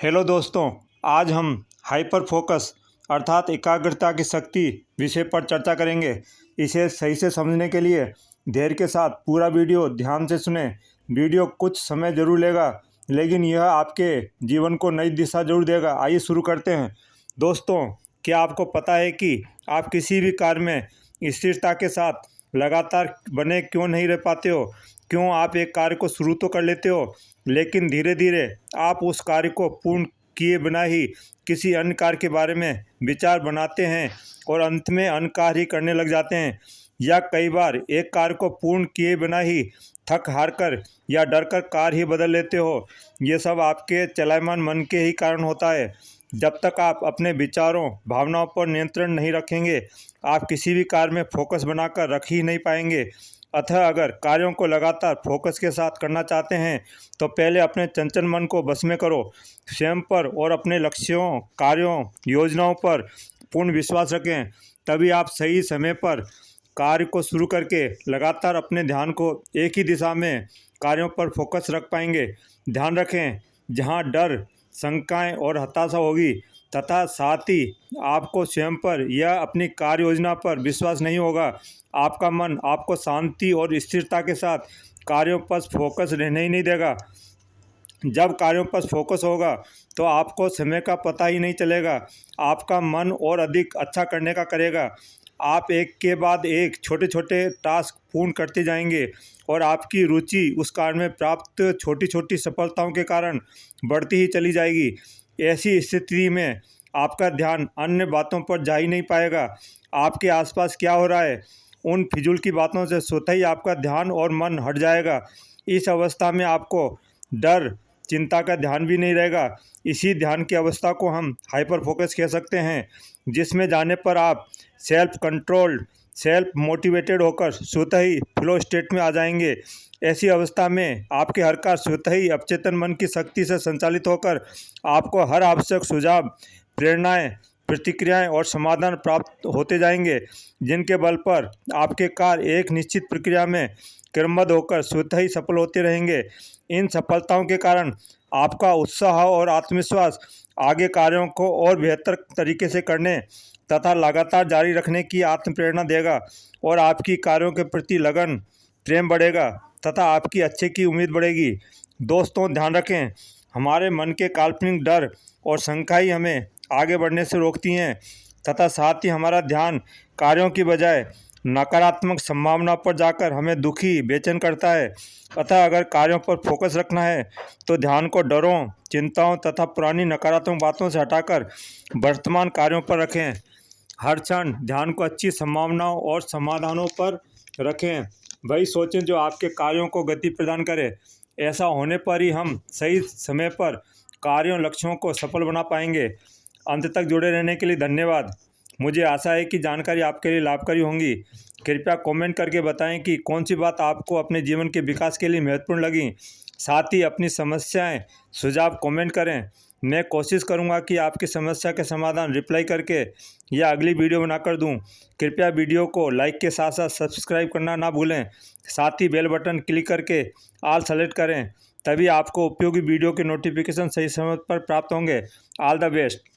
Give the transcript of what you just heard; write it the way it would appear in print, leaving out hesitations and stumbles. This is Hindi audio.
हेलो दोस्तों, आज हम हाइपर फोकस अर्थात एकाग्रता की शक्ति विषय पर चर्चा करेंगे। इसे सही से समझने के लिए धैर्य के साथ पूरा वीडियो ध्यान से सुने। वीडियो कुछ समय जरूर लेगा, लेकिन यह आपके जीवन को नई दिशा जरूर देगा। आइए शुरू करते हैं। दोस्तों, क्या आपको पता है कि आप किसी भी कार्य में स्थिरता के साथ लगातार बने क्यों नहीं रह पाते हो? क्यों आप एक कार्य को शुरू तो कर लेते हो, लेकिन धीरे धीरे आप उस कार्य को पूर्ण किए बिना ही किसी अन्य कार्य के बारे में विचार बनाते हैं और अंत में अन्य कार्य ही करने लग जाते हैं। या कई बार एक कार्य को पूर्ण किए बिना ही थक हार कर या डर कर कार्य ही बदल लेते हो। ये सब आपके चलायमान मन के ही कारण होता है। जब तक आप अपने विचारों भावनाओं पर नियंत्रण नहीं रखेंगे, आप किसी भी कार्य में फोकस बनाकर रख ही नहीं पाएंगे। अतः अगर कार्यों को लगातार फोकस के साथ करना चाहते हैं तो पहले अपने चंचल मन को बस में करो। स्वयं पर और अपने लक्ष्यों, कार्यों, योजनाओं पर पूर्ण विश्वास रखें। तभी आप सही समय पर कार्य को शुरू करके लगातार अपने ध्यान को एक ही दिशा में कार्यों पर फोकस रख पाएंगे। ध्यान रखें, जहां डर, शंकाएं और हताशा होगी तथा साथ ही आपको स्वयं पर या अपनी कार्य योजना पर विश्वास नहीं होगा, आपका मन आपको शांति और स्थिरता के साथ कार्यों पर फोकस रहने ही नहीं देगा। जब कार्यों पर फोकस होगा तो आपको समय का पता ही नहीं चलेगा। आपका मन और अधिक अच्छा करने का करेगा। आप एक के बाद एक छोटे छोटे टास्क पूर्ण करते जाएंगे और आपकी रुचि उस कार्य में प्राप्त छोटी छोटी सफलताओं के कारण बढ़ती ही चली जाएगी। ऐसी स्थिति में आपका ध्यान अन्य बातों पर जा ही नहीं पाएगा। आपके आसपास क्या हो रहा है, उन फिजूल की बातों से स्वतः ही आपका ध्यान और मन हट जाएगा। इस अवस्था में आपको डर, चिंता का ध्यान भी नहीं रहेगा। इसी ध्यान की अवस्था को हम हाइपर फोकस कह सकते हैं, जिसमें जाने पर आप सेल्फ कंट्रोल्ड, सेल्फ मोटिवेटेड होकर स्वतः ही फ्लो स्टेट में आ जाएंगे। ऐसी अवस्था में आपके हर कार्य स्वतः ही अवचेतन मन की शक्ति से संचालित होकर आपको हर आवश्यक सुझाव, प्रेरणाएं, प्रतिक्रियाएं और समाधान प्राप्त होते जाएंगे, जिनके बल पर आपके कार्य एक निश्चित प्रक्रिया में क्रमबद्ध होकर स्वतः ही सफल होते रहेंगे। इन सफलताओं के कारण आपका उत्साह और आत्मविश्वास आगे कार्यों को और बेहतर तरीके से करने तथा लगातार जारी रखने की आत्म प्रेरणा देगा और आपकी कार्यों के प्रति लगन, प्रेम बढ़ेगा तथा आपकी अच्छे की उम्मीद बढ़ेगी। दोस्तों, ध्यान रखें, हमारे मन के काल्पनिक डर और शंका ही हमें आगे बढ़ने से रोकती हैं तथा साथ ही हमारा ध्यान कार्यों की बजाय नकारात्मक संभावना पर जाकर हमें दुखी, बेचैन करता है। अतः अगर कार्यों पर फोकस रखना है तो ध्यान को डरों, चिंताओं तथा पुरानी नकारात्मक बातों से हटाकर वर्तमान कार्यों पर रखें। हर क्षण ध्यान को अच्छी संभावनाओं और समाधानों पर रखें। वही सोचें जो आपके कार्यों को गति प्रदान करे। ऐसा होने पर ही हम सही समय पर कार्यों, लक्ष्यों को सफल बना पाएंगे। अंत तक जुड़े रहने के लिए धन्यवाद। मुझे आशा है कि जानकारी आपके लिए लाभकारी होंगी। कृपया कमेंट करके बताएं कि कौन सी बात आपको अपने जीवन के विकास के लिए महत्वपूर्ण लगी। साथ ही अपनी समस्याएं, सुझाव कमेंट करें। मैं कोशिश करूंगा कि आपकी समस्या के समाधान रिप्लाई करके या अगली वीडियो बनाकर दूं। कृपया वीडियो को लाइक के साथ साथ सब्सक्राइब करना ना भूलें। साथ ही बेल बटन क्लिक करके ऑल सेलेक्ट करें, तभी आपको उपयोगी वीडियो के नोटिफिकेशन सही समय पर प्राप्त होंगे। All the best.